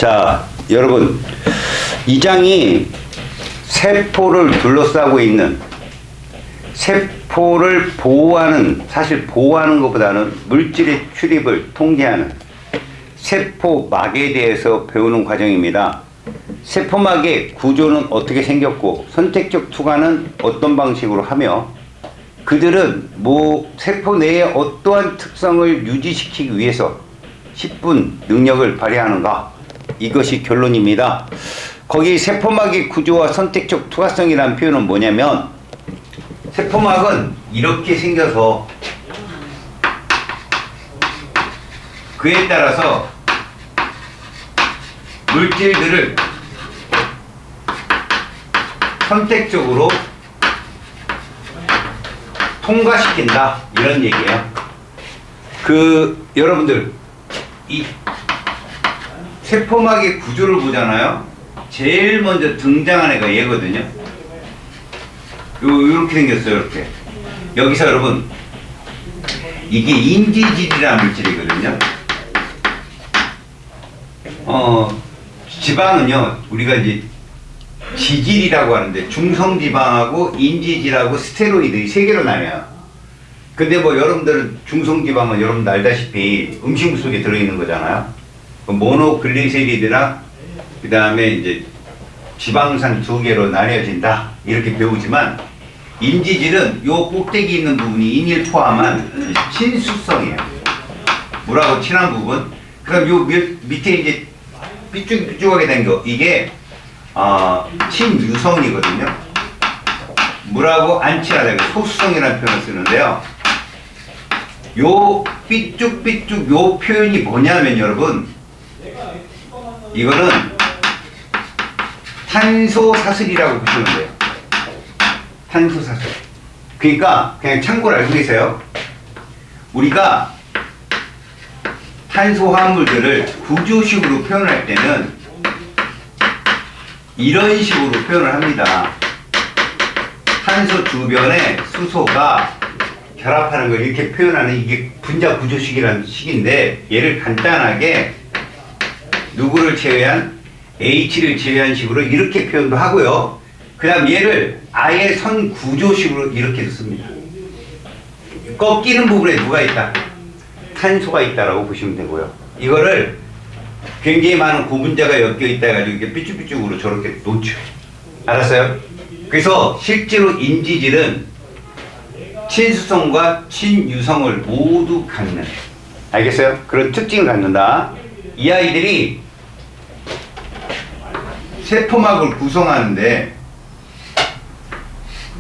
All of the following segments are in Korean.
자, 여러분, 이 장이 세포를 둘러싸고 있는, 세포를 보호하는, 사실 보호하는 것보다는 물질의 출입을 통제하는 세포막에 대해서 배우는 과정입니다. 세포막의 구조는 어떻게 생겼고 선택적 투과는 어떤 방식으로 하며 그들은 세포 내에 어떠한 특성을 유지시키기 위해서 10분 능력을 발휘하는가, 이것이 결론입니다. 거기 세포막의 구조와 선택적 투과성이라는 표현은 뭐냐면, 세포막은 이렇게 생겨서 그에 따라서 물질들을 선택적으로 통과시킨다, 이런 얘기예요. 여러분들 이 세포막의 구조를 보잖아요. 제일 먼저 등장한 애가 얘거든요. 요렇게 생겼어요. 이렇게. 여기서 여러분, 이게 인지질이라는 물질이거든요. 지방은요, 우리가 이제 지질이라고 하는데 중성지방하고 인지질하고 스테로이드이 세 개로 나뉘어요. 근데 여러분들은 중성지방은 여러분들 알다시피 음식물 속에 들어있는 거잖아요. 모노글리세리드랑 그 다음에 이제 지방산 두 개로 나뉘어진다, 이렇게 배우지만, 인지질은 요 꼭대기 있는 부분이 인일 포함한 친수성이에요. 물하고 친한 부분. 그럼 요 밑에 이제 삐쭉삐쭉하게 된 거, 이게 친유성이거든요. 물하고 안 친하다, 소수성이라는 표현을 쓰는데요. 요 삐쭉삐쭉 요 표현이 뭐냐면, 여러분, 이거는 탄소사슬이라고 보시면 돼요. 탄소사슬. 그러니까 그냥 참고로 알고 계세요. 우리가 탄소화물들을 구조식으로 표현할 때는 이런 식으로 표현을 합니다. 탄소 주변에 수소가 결합하는 걸 이렇게 표현하는, 이게 분자 구조식이라는 식인데, 얘를 간단하게 누구를 제외한, H를 제외한 식으로 이렇게 표현도 하고요. 그 다음 얘를 아예 선 구조식으로 이렇게 씁니다. 꺾이는 부분에 누가 있다? 탄소가 있다라고 보시면 되고요. 이거를 굉장히 많은 고분자가 엮여 있다 해가지고 이렇게 삐쭉삐쭉으로 저렇게 놓죠. 알았어요? 그래서 실제로 인지질은 친수성과 친유성을 모두 갖는, 알겠어요? 그런 특징을 갖는다. 이 아이들이 세포막을 구성하는데,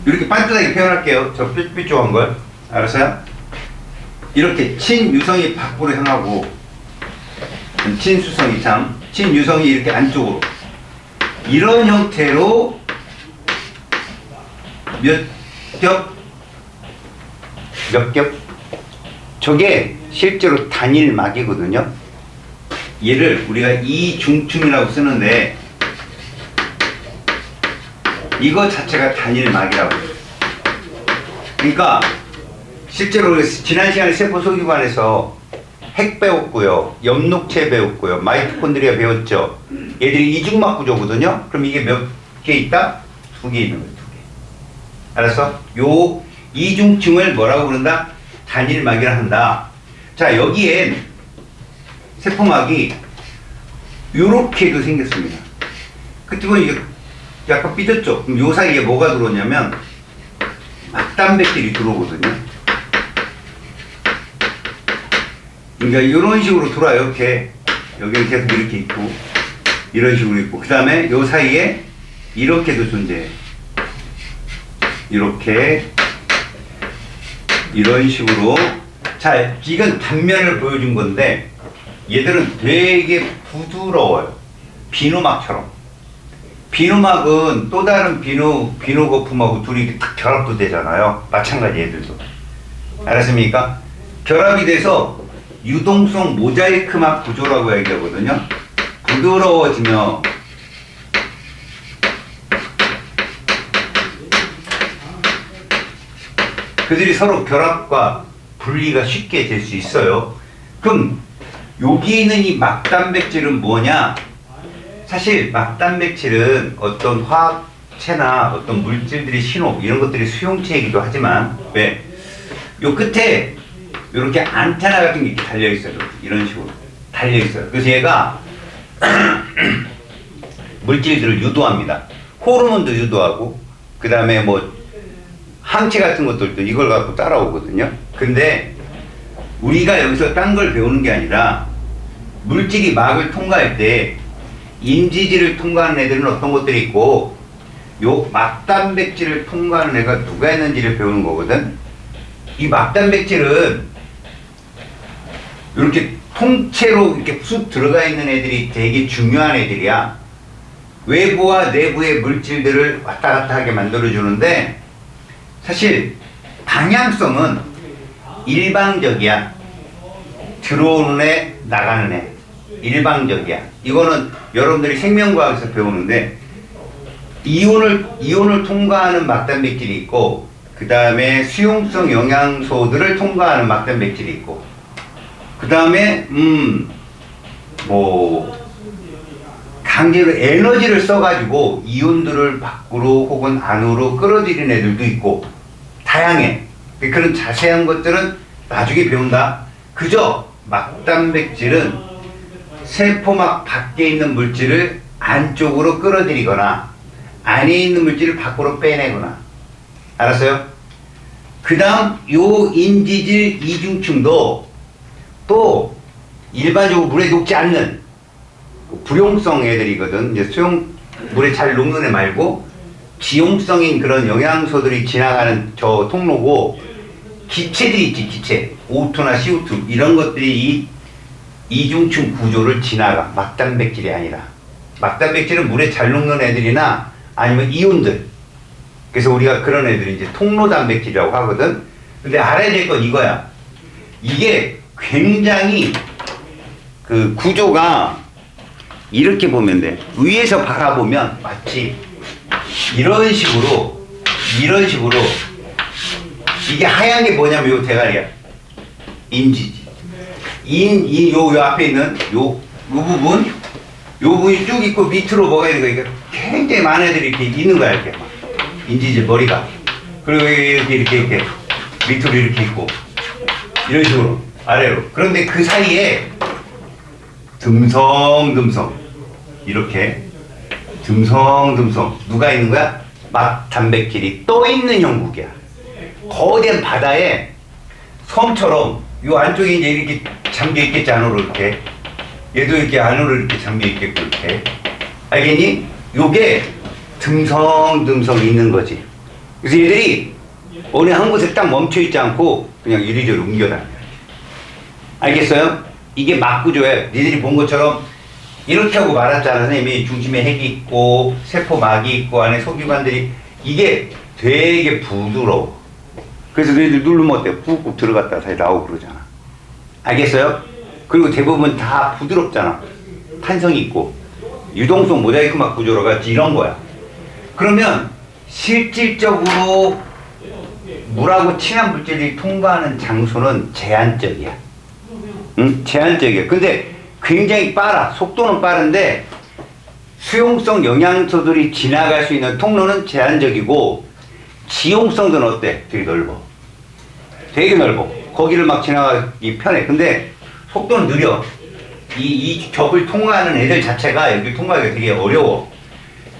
이렇게 반듯하게 표현할게요. 저 삐쭉삐쭉한 걸. 알았어요? 이렇게 친유성이 밖으로 향하고, 친수성이 친유성이 이렇게 안쪽으로, 이런 형태로 몇 겹? 저게 실제로 단일막이거든요. 얘를 우리가 이중층이라고 쓰는데, 이거 자체가 단일막이라고 해요. 그러니까 실제로 지난 시간에 세포 소기관에서 핵 배웠고요, 엽록체 배웠고요, 마이토콘드리아 배웠죠. 얘들이 이중막 구조거든요. 그럼 이게 몇 개 있다? 2개 있는 거예요. 2개. 알았어? 요 이중층을 뭐라고 부른다? 단일막이라 한다. 자, 여기엔 세포막이 요렇게도 생겼습니다. 그때 보면 이게 약간 삐졌죠? 그럼 요 사이에 뭐가 들어오냐면 막단백질이 들어오거든요. 그러니까 이런 식으로 들어와요. 이렇게 여기는 계속 이렇게 있고 이런 식으로 있고, 그 다음에 요 사이에 이렇게도 존재해요. 이렇게 이런 식으로. 자, 이건 단면을 보여준 건데, 얘들은 되게 부드러워요. 비누막처럼. 비누막은 또 다른 비누 거품하고 둘이 딱 결합도 되잖아요. 마찬가지 얘들도. 알았습니까? 결합이 돼서 유동성 모자이크막 구조라고 얘기하거든요. 부드러워지며 그들이 서로 결합과 분리가 쉽게 될 수 있어요. 그럼 여기 있는 이 막단백질은 뭐냐? 사실 막단백질은 어떤 화학체나 어떤 물질들의 신호 이런 것들이 수용체이기도 하지만 왜? 요 끝에 이렇게 안테나 같은 게 이렇게 달려 있어요. 이런 식으로 달려 있어요. 그래서 얘가 물질들을 유도합니다. 호르몬도 유도하고 그 다음에 뭐 항체 같은 것들도 이걸 갖고 따라오거든요. 근데 우리가 여기서 딴 걸 배우는 게 아니라 물질이 막을 통과할 때 인지질을 통과하는 애들은 어떤 것들이 있고 요 막단백질을 통과하는 애가 누가 있는지를 배우는 거거든. 이 막단백질은 이렇게 통째로 이렇게 쑥 들어가 있는 애들이 되게 중요한 애들이야. 외부와 내부의 물질들을 왔다 갔다 하게 만들어주는데 사실 방향성은 일방적이야. 들어오는 애, 나가는 애. 일방적이야. 이거는 여러분들이 생명과학에서 배우는데 이온을 통과하는 막단백질이 있고 그 다음에 수용성 영양소들을 통과하는 막단백질이 있고 그 다음에 뭐 강제로 에너지를 써가지고 이온들을 밖으로 혹은 안으로 끌어들이는 애들도 있고 다양해. 그런 자세한 것들은 나중에 배운다. 그저 막단백질은 세포막 밖에 있는 물질을 안쪽으로 끌어들이거나 안에 있는 물질을 밖으로 빼내거나. 알았어요? 그 다음 요 인지질 이중층도 또 일반적으로 물에 녹지 않는 불용성 애들이거든. 이제 물에 잘 녹는 애 말고 지용성인 그런 영양소들이 지나가는 저 통로고 기체들이 있지. 기체 O2나 CO2 이런 것들이 이 이중층 구조를 지나가. 막단백질이 아니라 막단백질은 물에 잘 녹는 애들이나 아니면 이온들. 그래서 우리가 그런 애들이 이제 통로 단백질이라고 하거든. 근데 알아야 될 건 이거야. 이게 굉장히 그 구조가 이렇게 보면 돼. 위에서 바라보면 마치 이런 식으로 이게 하얀 게 뭐냐면 요 대가리야. 인지지. 요 앞에 있는 요 부분이 쭉 있고 밑으로 뭐가 있는 거야. 이게 굉장히 많은 애들이 이렇게 있는 거야. 이렇게 인지질 머리가. 그리고 이렇게 밑으로 이렇게 있고 이런 식으로 아래로. 그런데 그 사이에 듬성듬성 이렇게 듬성듬성 누가 있는 거야? 막단백질이 떠 있는 형국이야. 거대한 바다에 섬처럼 요 안쪽에 이제 이렇게 잠겨 있겠지. 안으로 이렇게 얘도 이렇게 안으로 이렇게 잠겨 있겠고 이렇게. 알겠니? 요게 듬성듬성 있는 거지. 그래서 얘들이 어느 한 곳에 딱 멈춰 있지 않고 그냥 이리저리 옮겨다녀. 알겠어요? 이게 막구조야. 니들이 본 것처럼 이렇게 하고 말았잖아. 선생님이 중심에 핵이 있고 세포막이 있고 안에 소기관들이. 이게 되게 부드러워. 그래서 너희들 누르면 어때? 꾹꾹 들어갔다가 다시 나오고 그러잖아. 알겠어요? 그리고 대부분 다 부드럽잖아. 탄성이 있고 유동성 모자이크 막 구조로 같이 이런 거야. 그러면 실질적으로 물하고 친한 물질이 통과하는 장소는 제한적이야. 응? 제한적이야. 근데 굉장히 빨라. 속도는 빠른데 수용성 영양소들이 지나갈 수 있는 통로는 제한적이고 지용성들은 어때? 되게 넓어. 되게 넓어. 거기를 막 지나가기 편해. 근데 속도는 느려. 이 겹을 통과하는 애들 자체가 여기 통과하기가 되게 어려워.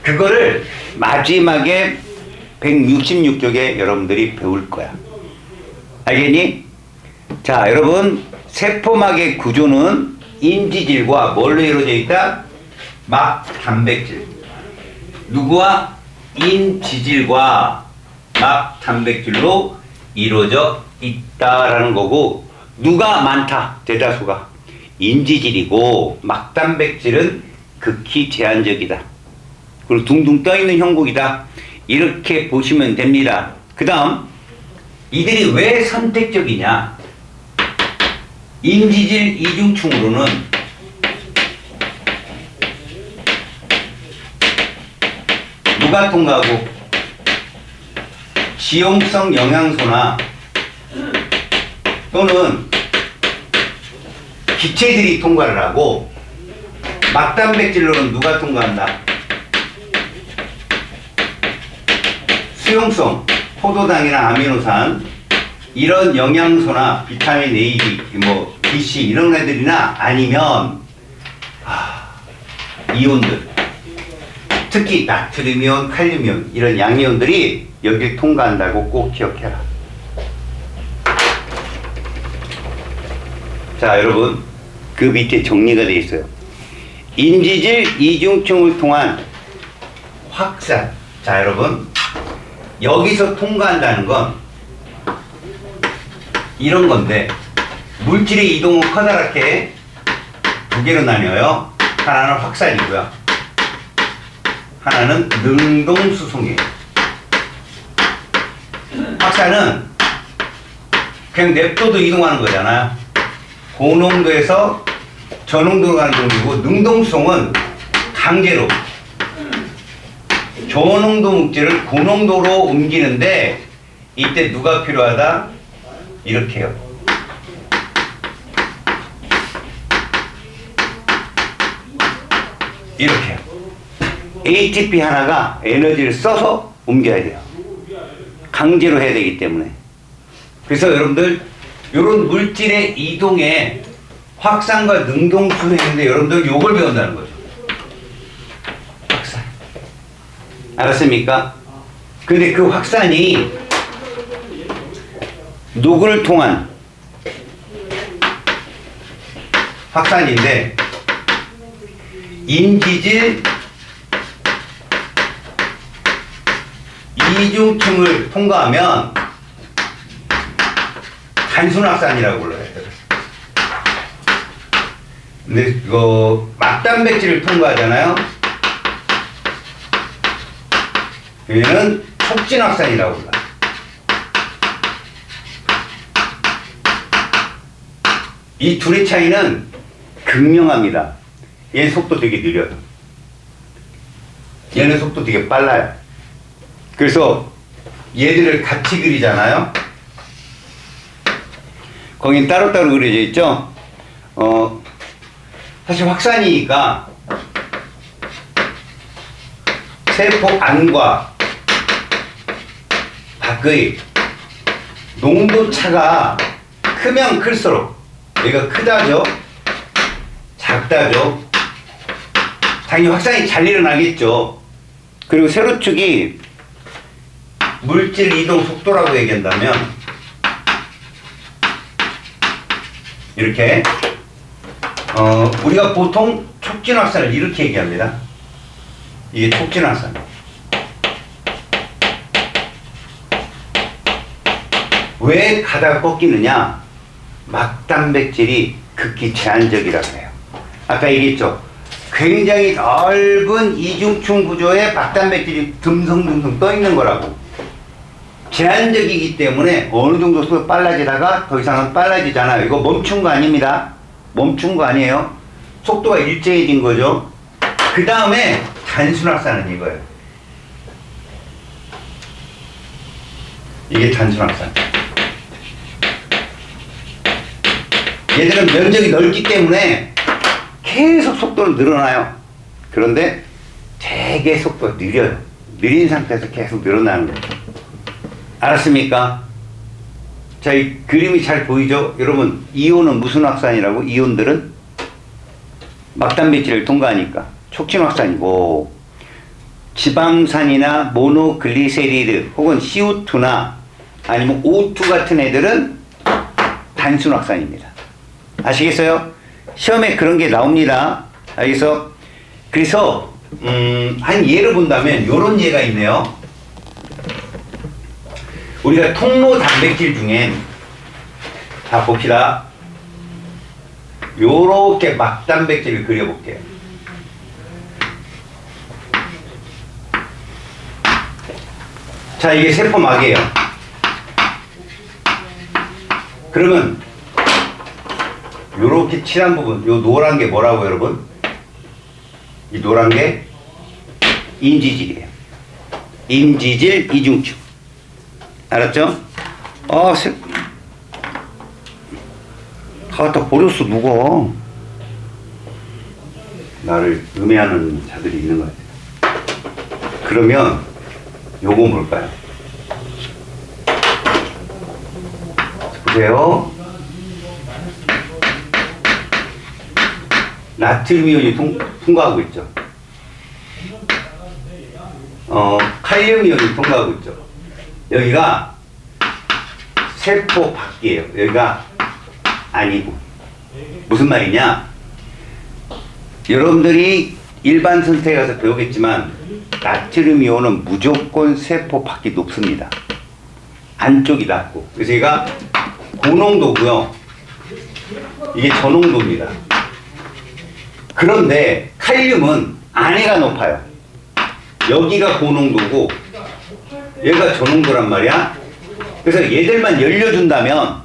그거를 마지막에 166쪽에 여러분들이 배울 거야. 알겠니? 자, 여러분, 세포막의 구조는 인지질과 뭘로 이루어져 있다? 막단백질. 누구와? 인지질과 막단백질로 이루어져 있다라는 거고, 누가 많다? 대다수가. 인지질이고 막단백질은 극히 제한적이다. 그리고 둥둥 떠있는 형국이다. 이렇게 보시면 됩니다. 그 다음 이들이 왜 선택적이냐. 인지질 이중층으로는 누가 통과하고 지용성 영양소나 또는 기체들이 통과를 하고 막단백질로는 누가 통과한다? 수용성, 포도당이나 아미노산, 이런 영양소나 비타민 A, 뭐 B, C 이런 애들이나 아니면 이온들, 특히 나트륨이온, 칼륨이온 이런 양이온들이 여길 통과한다고 꼭 기억해라. 자, 여러분, 그 밑에 정리가 되어 있어요. 인지질 이중충을 통한 확산. 자, 여러분, 여기서 통과한다는 건 이런 건데, 물질의 이동은 커다랗게 두 개로 나뉘어요. 하나는 확산이고요, 하나는 능동수송이에요. 확산은 그냥 냅둬도 이동하는 거잖아요. 고농도에서 저농도로 가는 정도이고, 능동수송은 강제로 저농도 물질을 고농도로 옮기는데, 이때 누가 필요하다? 이렇게요. 이렇게요. ATP 하나가 에너지를 써서 옮겨야 돼요. 강제로 해야 되기 때문에. 그래서 여러분들 이런 물질의 이동에 확산과 능동수송인데, 여러분들 요걸 배운다는 거죠. 확산. 알았습니까? 근데 그 확산이 누구를 통한 확산인데, 인지질 이중층을 통과하면 단순 확산이라고 불러요. 근데 이거 막단백질을 통과하잖아요. 얘는 촉진 확산이라고 불러요. 이 둘의 차이는 극명합니다. 얘는 속도 되게 느려요. 얘는 속도 되게 빨라요. 그래서 얘들을 같이 그리잖아요. 거긴 따로따로 그려져 있죠. 사실 확산이니까 세포 안과 밖의 농도 차가 크면 클수록, 얘가 크다죠, 작다죠, 당연히 확산이 잘 일어나겠죠. 그리고 세로축이 물질 이동 속도라고 얘기한다면, 이렇게 우리가 보통 촉진 확산을 이렇게 얘기합니다. 이게 촉진 확산. 왜 가다가 꺾이느냐? 막단백질이 극히 제한적이라고 해요. 아까 얘기했죠. 굉장히 넓은 이중충 구조에 막단백질이 듬성듬성 떠 있는 거라고. 제한적이기 때문에 어느 정도 속도 빨라지다가 더 이상은 빨라지지 않아요. 이거 멈춘 거 아닙니다. 멈춘 거 아니에요. 속도가 일정해진 거죠. 그 다음에 단순 확산은 이거예요. 이게 단순 확산. 얘들은 면적이 넓기 때문에 계속 속도는 늘어나요. 그런데 되게 속도가 느려요. 느린 상태에서 계속 늘어나는 거죠. 알았습니까? 자, 이 그림이 잘 보이죠? 여러분, 이온은 무슨 확산이라고? 이온들은 막단백질을 통과하니까 촉진 확산이고, 지방산이나 모노글리세리드 혹은 CO2나 아니면 O2 같은 애들은 단순 확산입니다. 아시겠어요? 시험에 그런 게 나옵니다. 알겠어? 그래서 한 예를 본다면 요런 예가 있네요. 우리가 통로 단백질 중엔, 자 봅시다. 요렇게 막단백질을 그려볼게요. 자, 이게 세포막이에요. 그러면 요렇게 칠한 부분, 요 노란 게 뭐라고 여러분? 이 노란 게 인지질이에요. 인지질 이중축. 알았죠? 갖다 버렸어 누가. 나를 음해하는 자들이 있는 것 같아요. 그러면 요건 뭘까요? 보세요. 나트륨 이온이 통과하고 있죠. 칼륨 이온이 통과하고 있죠. 여기가 세포 밖이에요. 여기가 아니고. 무슨 말이냐? 여러분들이 일반 선택에 가서 배우겠지만 나트륨 이온은 무조건 세포 밖이 높습니다. 안쪽이 낮고. 그래서 얘가 고농도고요. 이게 저농도입니다. 그런데 칼륨은 안에가 높아요. 여기가 고농도고 얘가 저농도란 말이야. 그래서 얘들만 열려준다면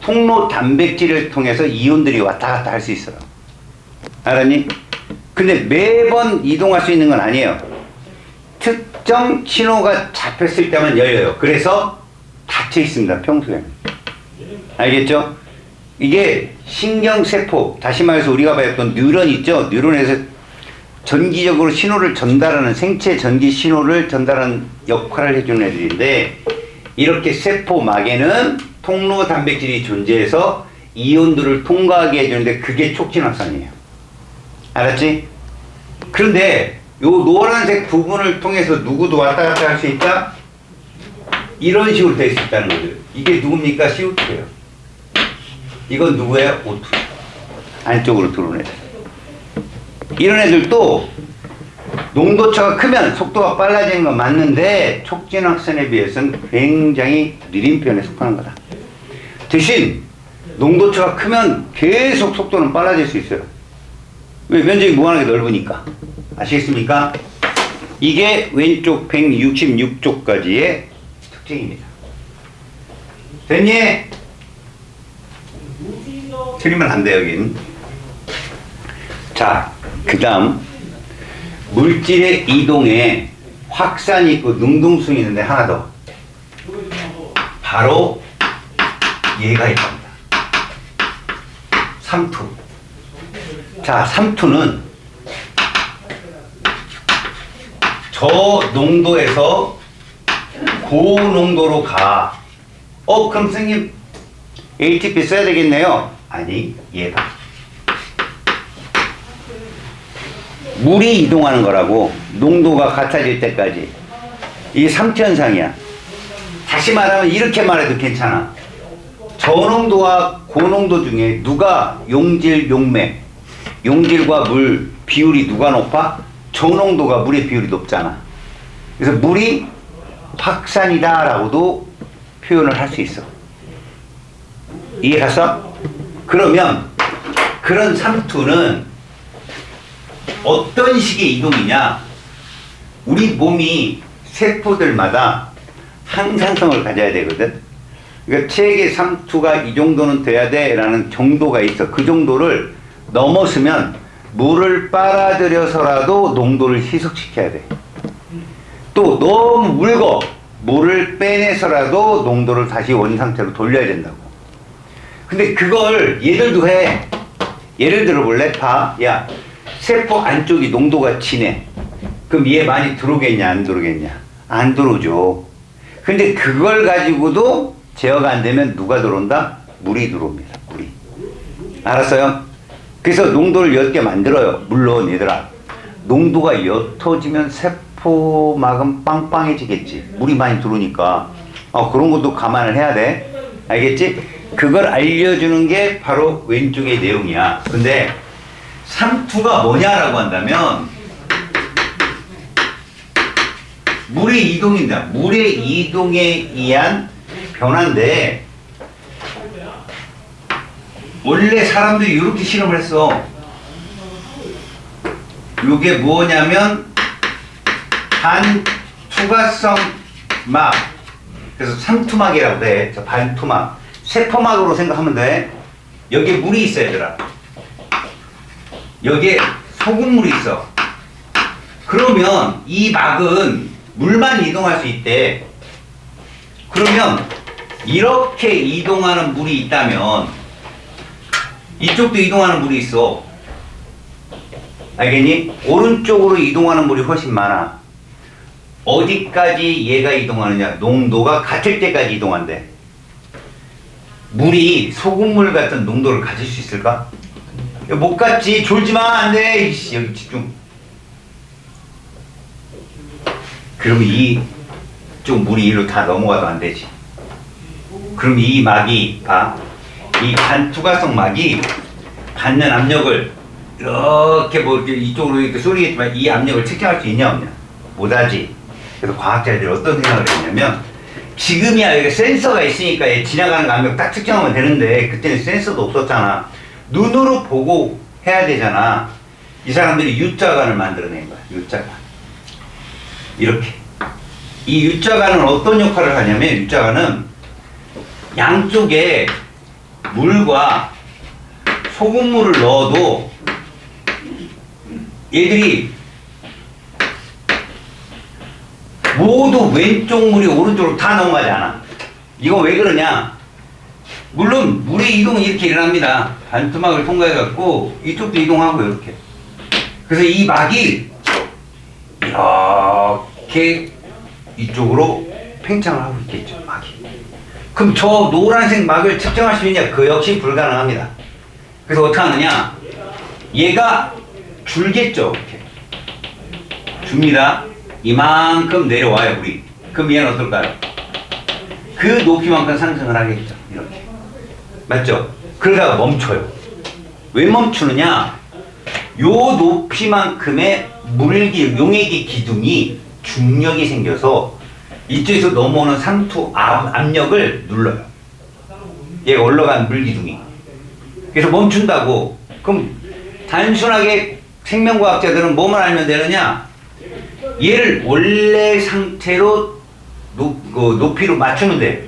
통로 단백질을 통해서 이온들이 왔다 갔다 할 수 있어요. 알았니? 근데 매번 이동할 수 있는 건 아니에요. 특정 신호가 잡혔을 때만 열려요. 그래서 닫혀 있습니다. 평소에는. 알겠죠? 이게 신경세포, 다시 말해서 우리가 배웠던 뉴런 있죠? 뉴런에서 전기적으로 신호를 전달하는, 생체 전기 신호를 전달하는 역할을 해주는 애들인데, 이렇게 세포막에는 통로 단백질이 존재해서 이온들을 통과하게 해주는데 그게 촉진확산이에요. 알았지? 그런데 요 노란색 부분을 통해서 누구도 왔다 갔다 할 수 있다? 이런 식으로 될 수 있다는 거죠. 이게 누굽니까? CO2예요. 이건 누구예요? O2. 안쪽으로 들어오는 애들. 이런 애들도 농도차가 크면 속도가 빨라지는 건 맞는데 촉진확산에 비해서는 굉장히 느린 편에 속하는 거다. 대신 농도차가 크면 계속 속도는 빨라질 수 있어요. 왜? 면적이 무한하게 넓으니까. 아시겠습니까? 이게 왼쪽 166쪽까지의 특징입니다. 됐니? 틀리면 안 돼요, 여긴. 자, 그 다음 물질의 이동에 확산이 있고 능동성이 있는데 하나 더. 바로 얘가 있습니다. 삼투. 자, 삼투는 저농도에서 고농도로 가. 그럼 선생님 ATP 써야 되겠네요. 아니, 얘가 물이 이동하는 거라고. 농도가 같아질 때까지. 이게 삼투 현상이야. 다시 말하면 이렇게 말해도 괜찮아. 저농도와 고농도 중에 누가 용질, 용맥, 용질과 물 비율이 누가 높아? 저농도가 물의 비율이 높잖아. 그래서 물이 확산이다 라고도 표현을 할 수 있어. 이해 갔어? 그러면 그런 삼투는 어떤 식의 이동이냐? 우리 몸이 세포들마다 항상성을 가져야 되거든. 그러니까 체계 삼투가 이 정도는 돼야 돼 라는 정도가 있어. 그 정도를 넘었으면 물을 빨아들여서라도 농도를 희석시켜야 돼. 또 너무 묽어. 물을 빼내서라도 농도를 다시 원상태로 돌려야 된다고. 근데 그걸 얘들도 해. 예를 들어 볼래? 봐. 야, 세포 안쪽이 농도가 진해. 그럼 얘 많이 들어오겠냐 안 들어오겠냐? 안 들어오죠. 근데 그걸 가지고도 제어가 안 되면 누가 들어온다? 물이 들어옵니다. 물이. 알았어요? 그래서 농도를 옅게 만들어요. 물론 얘들아, 농도가 옅어지면 세포막은 빵빵해지겠지. 물이 많이 들어오니까. 그런 것도 감안을 해야 돼. 알겠지? 그걸 알려주는 게 바로 왼쪽의 내용이야. 근데 삼투가 뭐냐라고 한다면 물의 이동입니다. 물의 이동에 의한 변화인데 원래 사람들이 이렇게 실험을 했어. 이게 뭐냐면 반투과성 막, 그래서 삼투막이라고 해. 저 반투막, 세포막으로 생각하면 돼. 여기에 물이 있어 얘들아. 여기에 소금물이 있어. 그러면 이 막은 물만 이동할 수 있대. 그러면 이렇게 이동하는 물이 있다면 이쪽도 이동하는 물이 있어. 알겠니? 오른쪽으로 이동하는 물이 훨씬 많아. 어디까지 얘가 이동하느냐? 농도가 같을 때까지 이동한대. 물이 소금물 같은 농도를 가질 수 있을까? 못 갔지. 졸지마. 안 돼. 이씨, 여기 집중. 그럼 이쪽 물이 이리로 다 넘어가도 안 되지. 그럼 이 막이, 봐. 이 반투과성 막이 받는 압력을 이렇게 뭐 이렇게 이쪽으로 이렇게 쏘리겠지만 이 압력을 측정할 수 있냐 없냐? 못하지. 그래서 과학자들이 어떤 생각을 했냐면 지금이야 여기 센서가 있으니까 지나가는 압력 딱 측정하면 되는데 그때는 센서도 없었잖아. 눈으로 보고 해야 되잖아. 이 사람들이 U자관을 만들어낸 거야. U자관. 이렇게. 이 U자관은 어떤 역할을 하냐면 U자관은 양쪽에 물과 소금물을 넣어도 얘들이 모두 왼쪽 물이 오른쪽으로 다 넘어가지 않아. 이거 왜 그러냐? 물론 물의 이동은 이렇게 일어납니다. 반투막을 통과해갖고 이쪽도 이동하고 이렇게. 그래서 이 막이 이렇게 이쪽으로 팽창을 하고 있겠죠. 막이. 그럼 저 노란색 막을 측정할 수 있냐? 그 역시 불가능합니다. 그래서 어떻게 하느냐? 얘가 줄겠죠. 이렇게. 줍니다. 이만큼 내려와요, 물이. 그럼 얘는 어떨까요? 그 높이만큼 상승을 하겠죠. 이렇게. 맞죠? 그러다가 멈춰요. 왜 멈추느냐? 요 높이만큼의 용액의 기둥이 중력이 생겨서 이쪽에서 넘어오는 상투 압력을 눌러요. 얘가 올라간 물기둥이. 그래서 멈춘다고. 그럼 단순하게 생명과학자들은 뭐만 알면 되느냐? 얘를 원래 상태로 높이로 맞추면 돼.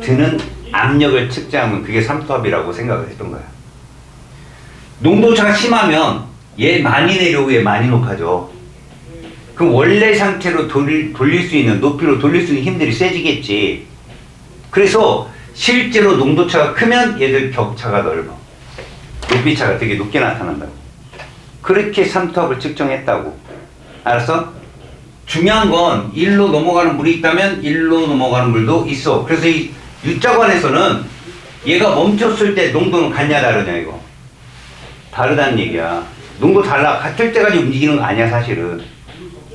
드는 압력을 측정하면 그게 삼투압이라고 생각을 했던 거야. 농도차가 심하면 얘 많이 내려오고 얘 많이 높아져. 그럼 원래 상태로 돌릴 수 있는, 높이로 돌릴 수 있는 힘들이 세지겠지. 그래서 실제로 농도차가 크면 얘들 격차가 넓어. 높이차가 되게 높게 나타난다고. 그렇게 삼투압을 측정했다고. 알았어? 중요한 건 일로 넘어가는 물이 있다면 일로 넘어가는 물도 있어. 그래서 이 U자관에서는 얘가 멈췄을 때 농도는 같냐 다르냐 이거. 다르다는 얘기야. 농도 달라. 같을 때까지 움직이는 거 아니야 사실은.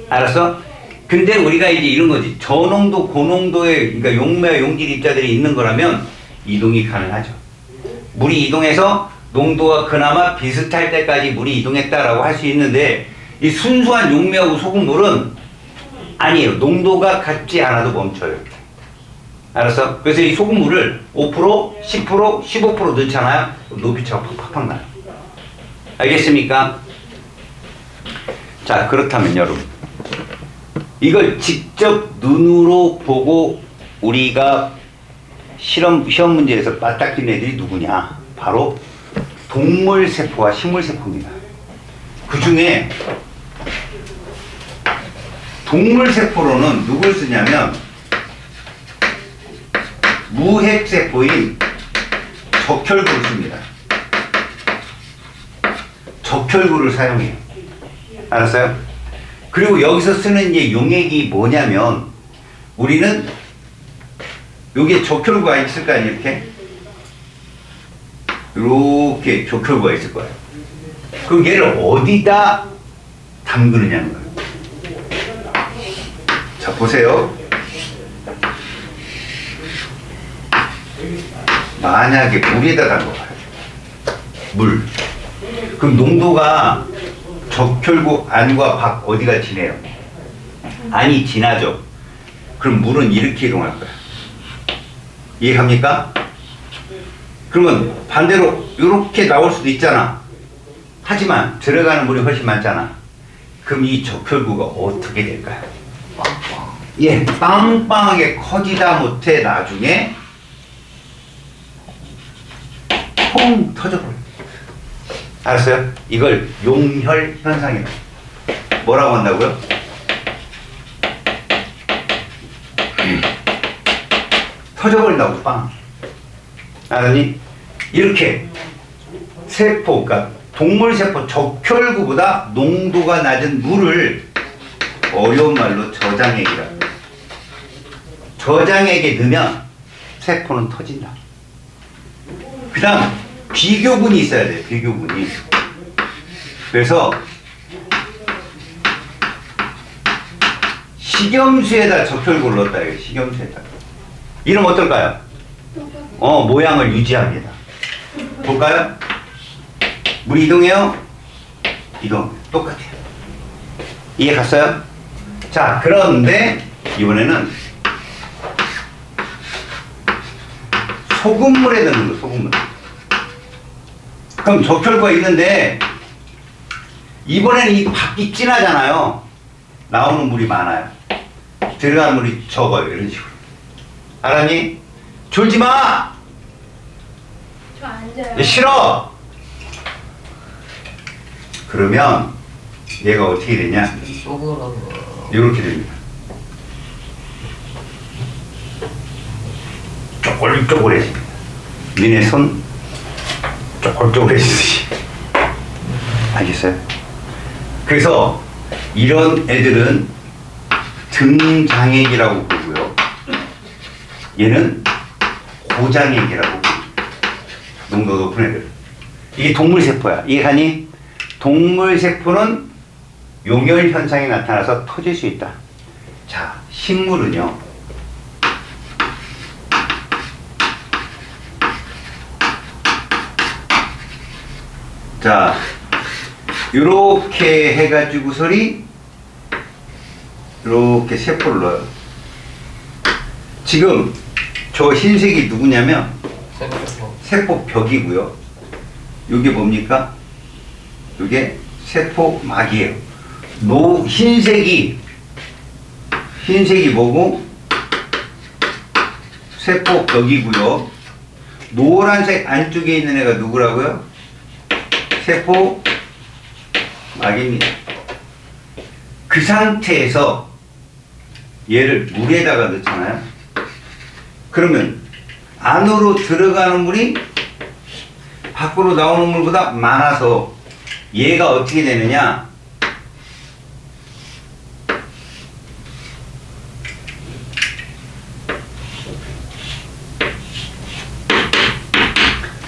알았어? 근데 우리가 이제 이런 거지. 저농도 고농도의 그러니까 용매와 용질 입자들이 있는 거라면 이동이 가능하죠. 물이 이동해서 농도가 그나마 비슷할 때까지 물이 이동했다라고 할 수 있는데 이 순수한 용매하고 소금물은 아니에요. 농도가 같지 않아도 멈춰요. 알았어? 그래서 이 소금물을 5%, 10%, 15% 넣잖아요. 높이차가 팍팍팍 나요. 알겠습니까? 자, 그렇다면 여러분 이걸 직접 눈으로 보고 우리가 시험 문제에서 맞닥뜨린 애들이 누구냐? 바로 동물세포와 식물세포입니다. 그 중에 동물세포로는 누굴 쓰냐면 무핵세포인 적혈구를 씁니다. 적혈구를 사용해요. 알았어요? 그리고 여기서 쓰는 이제 용액이 뭐냐면 우리는 여기에 적혈구가 있을 거 아니에요? 이렇게 적혈구가 있을 거예요. 그럼 얘를 어디다 담그느냐는 거예요. 자, 보세요. 만약에 물에다 담궈봐요. 물. 그럼 농도가 적혈구 안과 밖 어디가 지내요? 안이 지나죠. 그럼 물은 이렇게 이동할 거야. 이해갑니까? 그러면 반대로 이렇게 나올 수도 있잖아. 하지만 들어가는 물이 훨씬 많잖아. 그럼 이 적혈구가 어떻게 될까요? 예, 빵빵하게 커지다 못해 나중에 퐁 터져버려. 알았어요? 이걸 용혈 현상이에요. 뭐라고 한다고요? 터져버린다고 빵. 알았니? 이렇게 세포, 그러니까 동물세포 적혈구보다 농도가 낮은 물을 어려운 말로 저장액이라고 해요. 저장액에 넣으면 세포는 터진다. 그 다음 비교군이 있어야 돼요. 비교군이. 그래서 식염수에다 적혈구를 넣었다. 식염수에다. 이러면 어떨까요? 모양을 유지합니다. 볼까요? 물이 이동해요? 이동. 똑같아요. 이해 갔어요? 자, 그런데 이번에는 소금물에 넣는 거, 소금물. 그럼 적혈구가 있는데 이번에는 이 밖이 진하잖아요. 나오는 물이 많아요. 들어가는 물이 적어요. 이런 식으로. 알았니? 졸지 마! 저 앉아요. 싫어! 그러면 얘가 어떻게 되냐? 이렇게 됩니다. 쪼글쪼글해집니다. 니네 손 쪼글쪼글해지듯이. 알겠어요? 그래서 이런 애들은 등장액이라고 부르고요. 얘는 고장액이라고 부릅니다. 농도 높은 애들. 이게 동물세포야. 이해하니? 동물세포는 용혈 현상이 나타나서 터질 수 있다. 자, 식물은요. 자, 요렇게 해가지고서리 이렇게 세포를 넣어요. 지금 저 흰색이 누구냐면 세포벽이고요. 이게 뭡니까? 이게 세포막이에요. 흰색이 뭐고? 세포벽이고요. 노란색 안쪽에 있는 애가 누구라고요? 세포막입니다. 그 상태에서 얘를 물에다가 넣잖아요. 그러면 안으로 들어가는 물이 밖으로 나오는 물보다 많아서 얘가 어떻게 되느냐?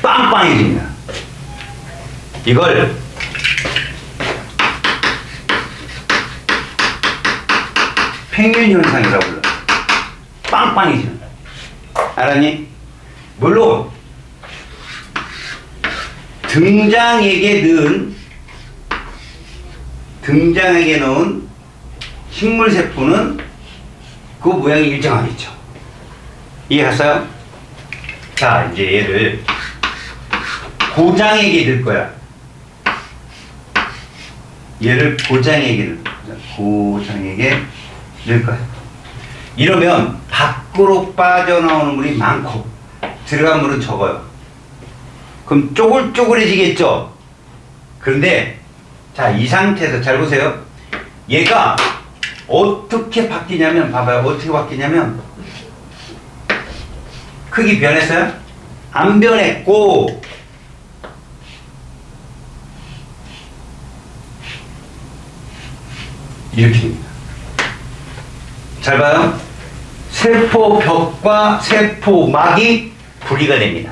빵빵해집니다. 이걸 평균 현상이라고 불러요. 빵빵해지는 거야. 알았니? 물론 등장액에 넣은 식물세포는 그 모양이 일정하겠죠. 이해했어요? 자, 이제 얘를 고장액에 넣을 거야. 얘를 고장액에 넣을 거야. 이러면 밖으로 빠져나오는 물이 많고 들어간 물은 적어요. 그럼 쪼글쪼글해지겠죠? 그런데 자, 이 상태에서 잘 보세요. 얘가 어떻게 바뀌냐면 봐봐요. 어떻게 바뀌냐면 크기 변했어요? 안 변했고 이렇게 됩니다. 잘 봐요. 세포벽과 세포막이 분리가 됩니다.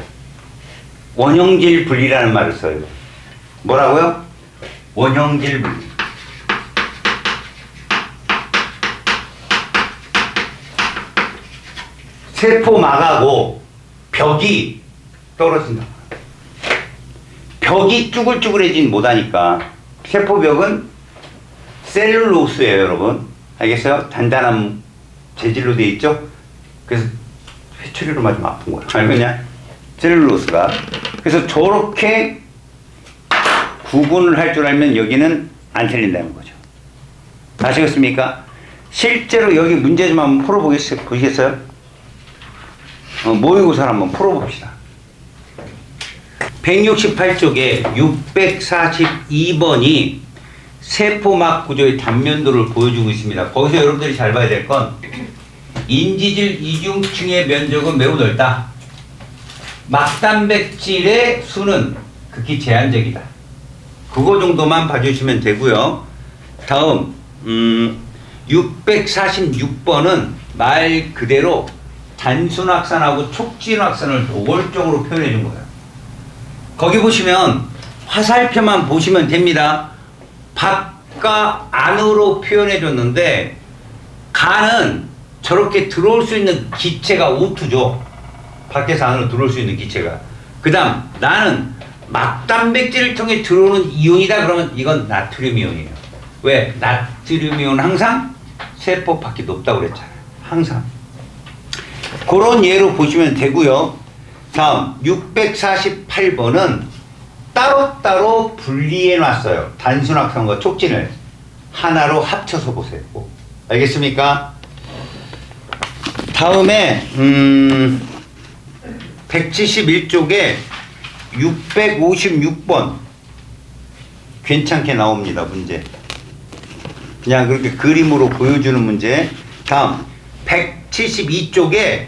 원형질 분리라는 말을 써요. 뭐라고요? 원형질 분리. 세포막하고 벽이 떨어진다. 벽이 쭈글쭈글해지진 못하니까 세포벽은 셀룰로스예요, 여러분. 알겠어요? 단단한 재질로 되어 있죠? 그래서 회초리로 맞으면 아픈 거야. 알겠냐? 셀룰로스가. 그래서 저렇게 구분을 할 줄 알면 여기는 안 틀린다는 거죠. 아시겠습니까? 실제로 여기 문제 좀 한번 풀어보시겠어요? 모의고사 한번 풀어봅시다. 168쪽에 642번이 세포막 구조의 단면도를 보여주고 있습니다. 거기서 여러분들이 잘 봐야 될 건 인지질 이중층의 면적은 매우 넓다. 막단백질의 수는 극히 제한적이다. 그거 정도만 봐주시면 되고요. 다음 646번은 말 그대로 단순확산하고 촉진확산을 노골적으로 표현해 준 거예요. 거기 보시면 화살표만 보시면 됩니다. 밖과 안으로 표현해 줬는데 가는 저렇게 들어올 수 있는 기체가 O2죠. 밖에서 안으로 들어올 수 있는 기체가. 그 다음 나는 막단백질을 통해 들어오는 이온이다 그러면 이건 나트륨 이온이에요. 왜? 나트륨 이온은 항상 세포 밖이 높다고 그랬잖아요. 항상. 그런 예로 보시면 되고요. 다음 648번은 따로따로 분리해 놨어요. 단순확산과 촉진을 하나로 합쳐서 보세요. 알겠습니까? 다음에 171쪽에 656번 괜찮게 나옵니다. 문제 그냥 그렇게 그림으로 보여주는 문제. 다음 172쪽에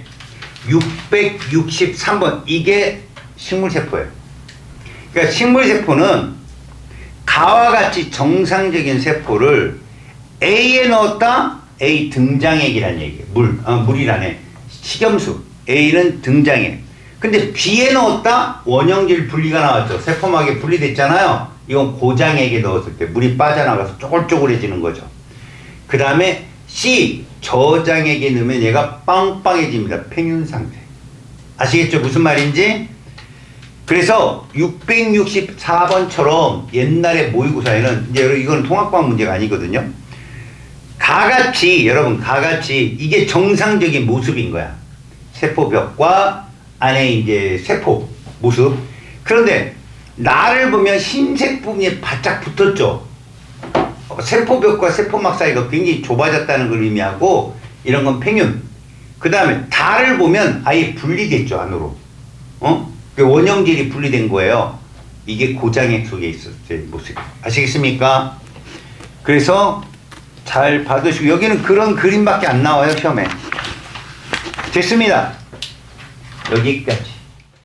663번 이게 식물세포예요. 그러니까 식물세포는 가와 같이 정상적인 세포를 A에 넣었다. A 등장액이란 얘기예요. 물이라네. 식염수. A는 등장액. 근데 B에 넣었다. 원형질 분리가 나왔죠. 세포막에 분리됐잖아요. 이건 고장액에 넣었을 때 물이 빠져나가서 쪼글쪼글해지는 거죠. 그 다음에 C 저장액에 넣으면 얘가 빵빵해집니다. 팽윤 상태. 아시겠죠? 무슨 말인지? 그래서 664번처럼 옛날에 모의고사에는 이제 이건 통합과학 문제가 아니거든요. 가같이 여러분 가같이 이게 정상적인 모습인 거야. 세포벽과 안에 이제 세포 모습. 그런데 나를 보면 흰색 부분이 바짝 붙었죠. 세포벽과 세포막 사이가 굉장히 좁아졌다는 걸 의미하고 이런 건 팽윤. 그 다음에 달을 보면 아예 분리됐죠 안으로. 원형질이 분리된 거예요. 이게 고장액 속에 있었을 때 모습. 아시겠습니까? 그래서 잘 받으시고 여기는 그런 그림밖에 안 나와요 시험에. 됐습니다. 여기까지.